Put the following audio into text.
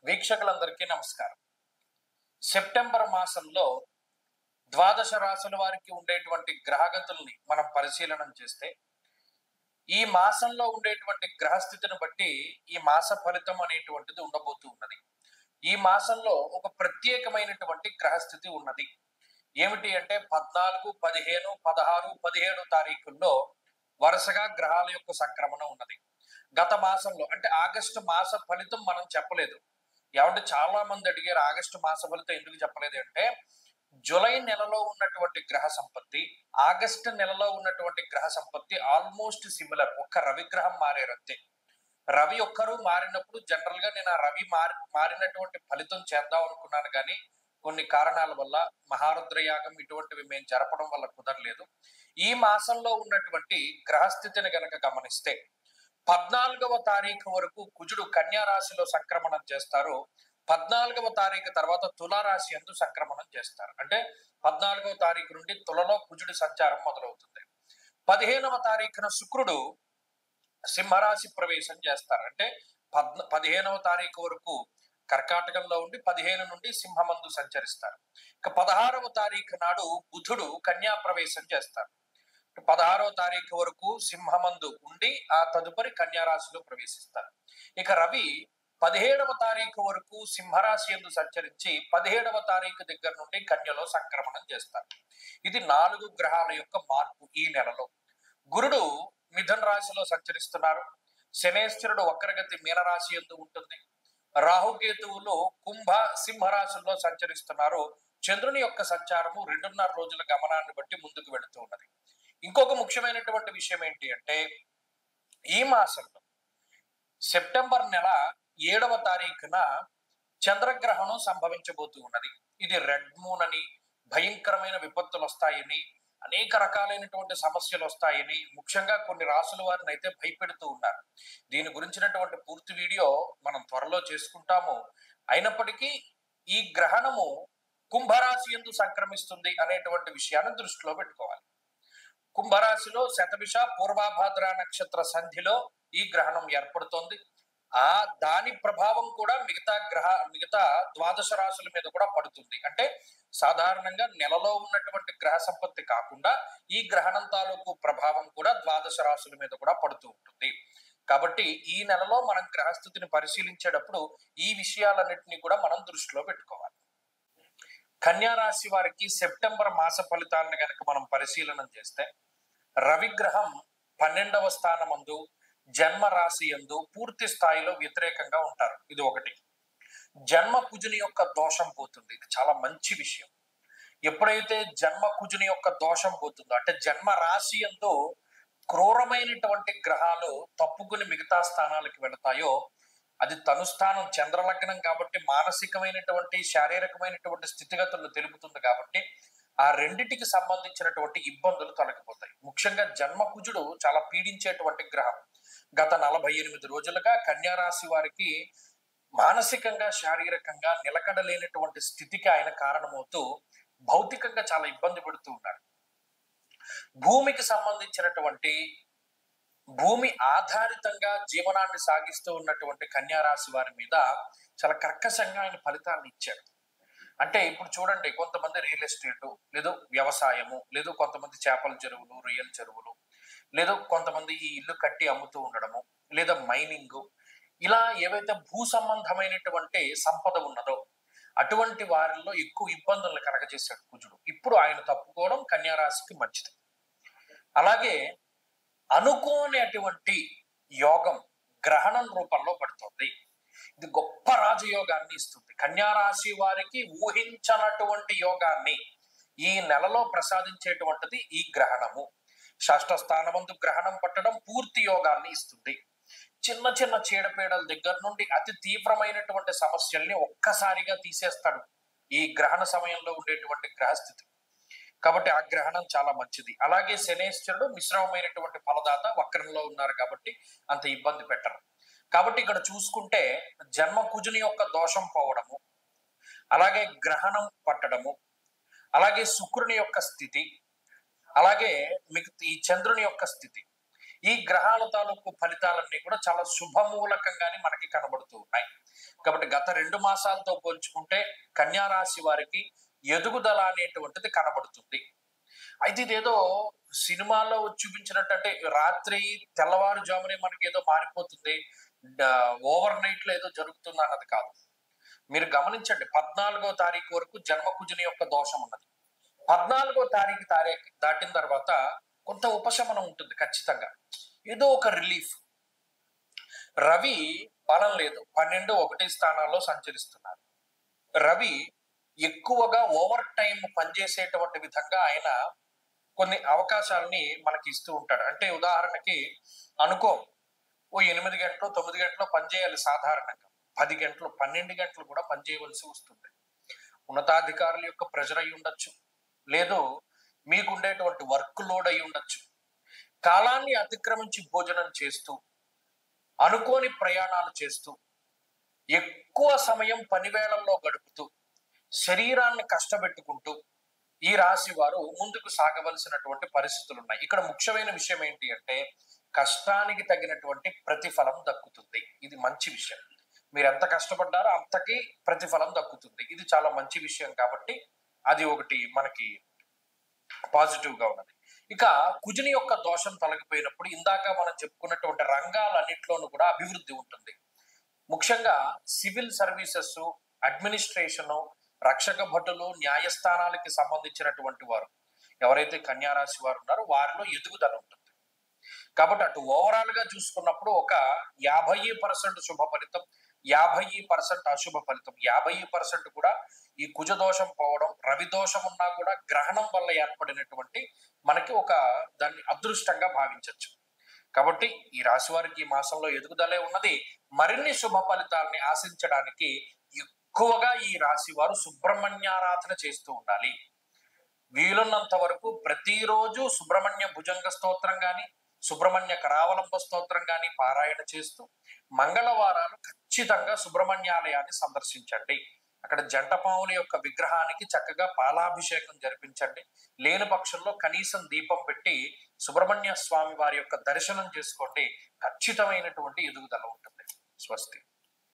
వీక్షకులందరికీ నమస్కారం. సెప్టెంబర్ మాసంలో ద్వాదశ రాశుల వారికి ఉండేటువంటి గ్రహగతుల్ని మనం పరిశీలనం చేస్తే, ఈ మాసంలో ఉండేటువంటి గ్రహస్థితిని బట్టి ఈ మాస ఫలితం అనేటువంటిది ఉండబోతూ ఉన్నది. ఈ మాసంలో ఒక ప్రత్యేకమైనటువంటి గ్రహస్థితి ఉన్నది. ఏమిటి అంటే 14, 15, 16, 17 తారీఖుల్లో వరుసగా గ్రహాల యొక్క సంక్రమణ ఉన్నది. గత మాసంలో అంటే ఆగస్టు మాస ఫలితం మనం చెప్పలేదు. ఏమంటే చాలా మంది అడిగారు ఆగస్టు మాస ఫలితం ఎందుకు చెప్పలేదు అంటే, జూలై నెలలో ఉన్నటువంటి గ్రహ సంపత్తి, ఆగస్టు నెలలో ఉన్నటువంటి గ్రహ సంపత్తి ఆల్మోస్ట్ సిమిలర్. ఒక్క రవి గ్రహం మారారంతే. రవి ఒక్కరు మారినప్పుడు జనరల్ గా నేను ఆ రవి మారినటువంటి ఫలితం చేద్దాం అనుకున్నాను, కానీ కొన్ని కారణాల వల్ల మహారుద్ర యాగం ఇటువంటివి మేము జరపడం వల్ల కుదరలేదు. ఈ మాసంలో ఉన్నటువంటి గ్రహస్థితిని గనక గమనిస్తే 14వ తారీఖు వరకు కుజుడు కన్యా రాశిలో సంక్రమణం చేస్తారు. 14వ తారీఖు తర్వాత తులారాశి యందు సంక్రమణం చేస్తారు. అంటే 14వ తారీఖు నుండి తులలో కుజుడి సంచారం మొదలవుతుంది. 15వ తారీఖున శుక్రుడు సింహరాశి ప్రవేశం చేస్తారు. అంటే 15వ తారీఖు వరకు కర్కాటకంలో ఉండి 15 నుండి సింహమందు సంచరిస్తారు. ఇక 16వ తారీఖు నాడు బుధుడు కన్యా ప్రవేశం చేస్తారు. 16వ తారీఖు వరకు సింహమందు ఉండి ఆ తదుపరి కన్యా రాశిలో ప్రవేశిస్తారు. ఇక రవి 17వ తారీఖు వరకు సింహరాశి యందు సంచరించి 17వ తారీఖు దగ్గర నుండి కన్యలో సంక్రమణం చేస్తారు. ఇది 4 గ్రహాల యొక్క మార్పు ఈ నెలలో. గురుడు మిథున రాశిలో సంచరిస్తున్నారు. శనేశ్వరుడు వక్రగతి మీనరాశి యందు ఉంటుంది. రాహుకేతువులు కుంభ సింహరాశుల్లో సంచరిస్తున్నారు. చంద్రుని యొక్క సంచారము 2.5 రోజుల గమనాన్ని బట్టి ముందుకు వెళుతూ ఉన్నది. ఇంకొక ముఖ్యమైనటువంటి విషయం ఏంటి అంటే, ఈ మాసంలో సెప్టెంబర్ నెల 7వ తారీఖున చంద్రగ్రహణం సంభవించబోతూ ఉన్నది. ఇది రెడ్ మూన్ అని, భయంకరమైన విపత్తులు వస్తాయని, అనేక రకాలైనటువంటి సమస్యలు వస్తాయని ముఖ్యంగా కొన్ని రాసుల వారిని అయితే భయపెడుతూ ఉన్నారు. దీని గురించినటువంటి పూర్తి వీడియో మనం త్వరలో చేసుకుంటాము. అయినప్పటికీ ఈ గ్రహణము కుంభరాశి యందు సంక్రమిస్తుంది అనేటువంటి విషయాన్ని దృష్టిలో పెట్టుకోవాలి. కుంభరాశిలో శతభిష పూర్వభాద్ర నక్షత్ర సంధిలో ఈ గ్రహణం ఏర్పడుతోంది. దాని ప్రభావం కూడా మిగతా ద్వాదశ రాశుల మీద కూడా పడుతుంది. అంటే సాధారణంగా నెలలో ఉన్నటువంటి గ్రహ సంపత్తి కాకుండా ఈ గ్రహణం తాలూకు ప్రభావం కూడా ద్వాదశ రాశుల మీద కూడా పడుతూ ఉంటుంది. కాబట్టి ఈ నెలలో మనం గ్రహస్థితిని పరిశీలించేటప్పుడు ఈ విషయాలన్నింటినీ కూడా మనం దృష్టిలో పెట్టుకోవాలి. కన్యా రాశి వారికి సెప్టెంబర్ మాస ఫలితాలను కనుక మనం పరిశీలన చేస్తే, రవిగ్రహం 12వ స్థానమందు జన్మ రాశి యందు పూర్తి స్థాయిలో వ్యతిరేకంగా ఉంటారు. ఇది ఒకటి. జన్మ కుజుని యొక్క దోషం పోతుంది. ఇది చాలా మంచి విషయం. ఎప్పుడైతే జన్మ కుజుని యొక్క దోషం పోతుందో, అంటే జన్మ రాశి యందు క్రూరమైనటువంటి గ్రహాలు తప్పుకుని మిగతా స్థానాలకు వెళతాయో, అది తనుస్థానం చంద్రలగ్నం కాబట్టి మానసికమైనటువంటి శారీరకమైనటువంటి స్థితిగతులను తెలుపుతుంది. కాబట్టి ఆ రెండిటికి సంబంధించినటువంటి ఇబ్బందులు తొలగిపోతాయి. ముఖ్యంగా జన్మకుజుడు చాలా పీడించేటువంటి గ్రహం. గత 48 రోజులుగా కన్యా రాశి వారికి మానసికంగా శారీరకంగా నిలకడలేనటువంటి స్థితికి ఆయన కారణమవుతూ భౌతికంగా చాలా ఇబ్బంది పడుతూ ఉన్నారు. భూమికి సంబంధించినటువంటి భూమి ఆధారితంగా జీవనాన్ని సాగిస్తూ ఉన్నటువంటి కన్యా రాశి వారి మీద చాలా కర్కశంగా ఆయన ఫలితాలను ఇచ్చాడు. అంటే ఇప్పుడు చూడండి, కొంతమంది రియల్ ఎస్టేట్, లేదు వ్యవసాయము, లేదు కొంతమంది చేపల చెరువులు, రొయ్యల చెరువులు, లేదు కొంతమంది ఈ ఇల్లు కట్టి అమ్ముతూ ఉండడము, లేదా మైనింగ్, ఇలా ఏవైతే భూ సంబంధమైనటువంటి సంపద ఉన్నదో అటువంటి వారిలో ఎక్కువ ఇబ్బందులను కలగజేశాడు కుజుడు. ఇప్పుడు ఆయన తప్పుకోవడం కన్యా రాశికి మంచిది. అలాగే అనుకోనేటువంటి యోగం గ్రహణం రూపంలో పడుతుంది. ఇది గొప్ప రాజయోగాన్ని ఇస్తుంది. కన్యా రాశి వారికి ఊహించనటువంటి యోగాన్ని ఈ నెలలో ప్రసాదించేటువంటిది ఈ గ్రహణము. షష్ఠ స్థానమందు గ్రహణం పట్టడం పూర్తి యోగాన్ని ఇస్తుంది. చిన్న చిన్న చీడపీడల దగ్గర నుండి అతి తీవ్రమైనటువంటి సమస్యల్ని ఒక్కసారిగా తీసేస్తాడు ఈ గ్రహణ సమయంలో ఉండేటువంటి గ్రహస్థితి. కాబట్టి ఆ గ్రహణం చాలా మంచిది. అలాగే శనేశ్వరుడు మిశ్రమమైనటువంటి ఫలదాత, వక్రంలో ఉన్నారు కాబట్టి అంత ఇబ్బంది పెట్టరు. కాబట్టి ఇక్కడ చూసుకుంటే జన్మ కుజుని యొక్క దోషం పోవడము, అలాగే గ్రహణం పట్టడము, అలాగే శుక్రుని యొక్క స్థితి, అలాగే ఈ చంద్రుని యొక్క స్థితి, ఈ గ్రహాల తాలూకు ఫలితాలన్నీ కూడా చాలా శుభమూలకంగానే మనకి కనబడుతూ ఉన్నాయి. కాబట్టి గత 2 మాసాలతో పోల్చుకుంటే కన్యా రాశి వారికి ఎదుగుదల అనేటువంటిది కనబడుతుంది. అయితే ఇదేదో సినిమాలో చూపించినట్టు, అంటే రాత్రి తెల్లవారుజామునే మనకి ఏదో మారిపోతుంది, ఓవర్ నైట్ లో ఏదో జరుగుతుంది అన్నది కాదు. మీరు గమనించండి, 14వ తారీఖు వరకు జన్మకుజుని యొక్క దోషం ఉన్నది. 14వ తారీఖు దాటిన తర్వాత కొంత ఉపశమనం ఉంటుంది ఖచ్చితంగా, ఏదో ఒక రిలీఫ్. రవి బలం లేదు, 12, 1 స్థానాల్లో సంచరిస్తున్నారు. రవి ఎక్కువగా ఓవర్ టైం పనిచేసేటువంటి విధంగా ఆయన కొన్ని అవకాశాలని మనకి ఇస్తూ ఉంటాడు. అంటే ఉదాహరణకి అనుకో, ఓ 8 గంటలు 9 గంటలు పనిచేయాలి సాధారణంగా, 10 గంటలు 12 గంటలు కూడా పనిచేయవలసి వస్తుంది. ఉన్నతాధికారుల యొక్క ప్రెషర్ అయి ఉండొచ్చు, లేదు మీకుండేటువంటి వర్క్ లోడ్ అయి ఉండొచ్చు. కాలాన్ని అతిక్రమించి భోజనం చేస్తూ, అనుకోని ప్రయాణాలు చేస్తూ, ఎక్కువ సమయం పనివేళల్లో గడుపుతూ, శరీరాన్ని కష్టపెట్టుకుంటూ ఈ రాశి వారు ముందుకు సాగవలసినటువంటి పరిస్థితులు ఉన్నాయి. ఇక్కడ ముఖ్యమైన విషయం ఏంటి అంటే, కష్టానికి తగినటువంటి ప్రతిఫలం దక్కుతుంది. ఇది మంచి విషయం. మీరు ఎంత కష్టపడ్డారో అంతకి ప్రతిఫలం దక్కుతుంది. ఇది చాలా మంచి విషయం. కాబట్టి అది ఒకటి మనకి పాజిటివ్ గా ఉన్నది. ఇక కుజుని యొక్క దోషం తొలగిపోయినప్పుడు ఇందాక మనం చెప్పుకున్నటువంటి రంగాలన్నింటిలోనూ కూడా అభివృద్ధి ఉంటుంది. ముఖ్యంగా సివిల్ సర్వీసెస్, అడ్మినిస్ట్రేషన్, రక్షక భటులు, న్యాయస్థానాలకి సంబంధించినటువంటి వారు ఎవరైతే కన్యా రాశి వారు ఉన్నారో వారిలో ఎదుగుదల ఉంటుంది. కాబట్టి అటు ఓవరాల్ గా చూసుకున్నప్పుడు ఒక 50% శుభ ఫలితం, 50% అశుభ ఫలితం. 50% కూడా ఈ కుజ దోషం పోవడం, రవి దోషం ఉన్నా కూడా గ్రహణం వల్ల ఏర్పడినటువంటి మనకి ఒక దాన్ని అదృష్టంగా భావించవచ్చు. కాబట్టి ఈ రాశి వారికి ఈ మాసంలో ఎదుగుదలే ఉన్నది. మరిన్ని శుభ ఫలితాలని ఆశించడానికి ఎక్కువగా ఈ రాశి వారు సుబ్రహ్మణ్యారాధన చేస్తూ ఉండాలి. వీలున్నంత వరకు ప్రతిరోజు సుబ్రహ్మణ్య భుజంగ స్తోత్రం గాని, సుబ్రహ్మణ్య కరావలంబ స్తోత్రం గాని పారాయణ చేస్తూ, మంగళవారాలు ఖచ్చితంగా సుబ్రహ్మణ్యాలయాన్ని సందర్శించండి. అక్కడ జంటపాముల యొక్క విగ్రహానికి చక్కగా పాలాభిషేకం జరిపించండి. లేని పక్షంలో కనీసం దీపం పెట్టి సుబ్రహ్మణ్య స్వామి వారి యొక్క దర్శనం చేసుకోండి. ఖచ్చితమైనటువంటి ఎదుగుదల ఉంటుంది. స్వస్తి.